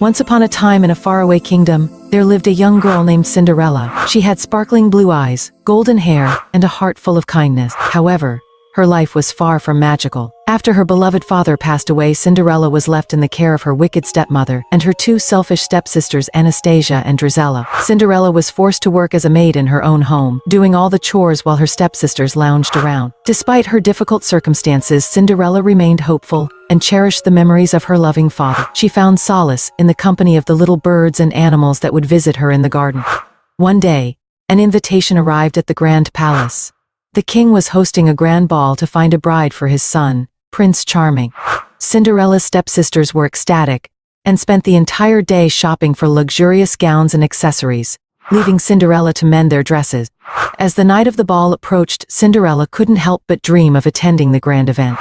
Once upon a time in a faraway kingdom, there lived a young girl named Cinderella. She had sparkling blue eyes, golden hair, and a heart full of kindness. However, her life was far from magical. After her beloved father passed away, Cinderella was left in the care of her wicked stepmother and her two selfish stepsisters Anastasia and Drizella. Cinderella was forced to work as a maid in her own home, doing all the chores while her stepsisters lounged around. Despite her difficult circumstances, Cinderella remained hopeful and cherished the memories of her loving father. She found solace in the company of the little birds and animals that would visit her in the garden. One day, an invitation arrived at the grand palace. The king was hosting a grand ball to find a bride for his son, Prince Charming. Cinderella's stepsisters were ecstatic and spent the entire day shopping for luxurious gowns and accessories, leaving Cinderella to mend their dresses. As the night of the ball approached, Cinderella couldn't help but dream of attending the grand event.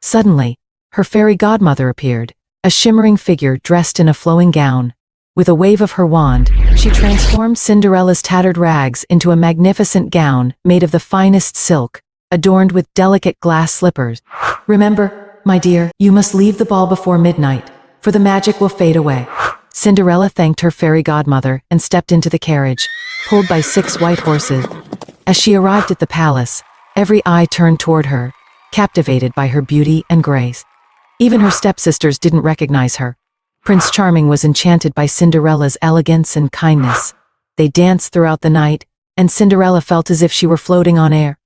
Suddenly, her fairy godmother appeared, a shimmering figure dressed in a flowing gown. With a wave of her wand, she transformed Cinderella's tattered rags into a magnificent gown made of the finest silk, adorned with delicate glass slippers. "Remember, my dear, you must leave the ball before midnight, for the magic will fade away." Cinderella thanked her fairy godmother and stepped into the carriage, pulled by 6 white horses. As she arrived at the palace, every eye turned toward her, captivated by her beauty and grace. Even her stepsisters didn't recognize her. Prince Charming was enchanted by Cinderella's elegance and kindness. They danced throughout the night, and Cinderella felt as if she were floating on air.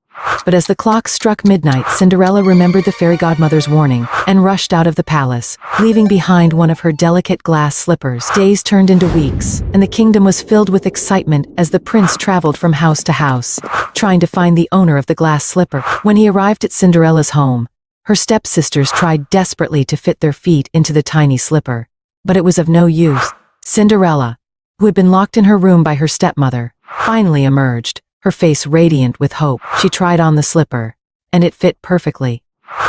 But as the clock struck midnight, Cinderella remembered the fairy godmother's warning and rushed out of the palace, leaving behind one of her delicate glass slippers. Days turned into weeks, and the kingdom was filled with excitement as the prince traveled from house to house, trying to find the owner of the glass slipper. When he arrived at Cinderella's home, her stepsisters tried desperately to fit their feet into the tiny slipper. But it was of no use. Cinderella, who had been locked in her room by her stepmother, finally emerged, her face radiant with hope. She tried on the slipper, and it fit perfectly.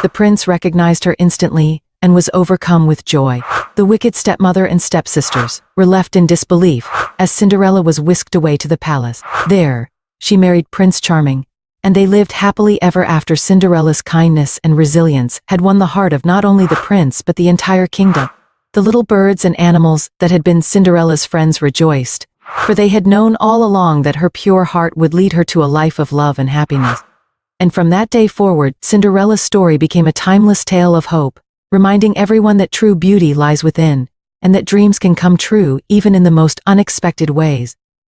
The prince recognized her instantly and was overcome with joy. The wicked stepmother and stepsisters were left in disbelief as Cinderella was whisked away to the palace. There, she married Prince Charming, and they lived happily ever after. Cinderella's kindness and resilience had won the heart of not only the prince but the entire kingdom. The little birds and animals that had been Cinderella's friends rejoiced, for they had known all along that her pure heart would lead her to a life of love and happiness. And from that day forward, Cinderella's story became a timeless tale of hope, reminding everyone that true beauty lies within, and that dreams can come true even in the most unexpected ways.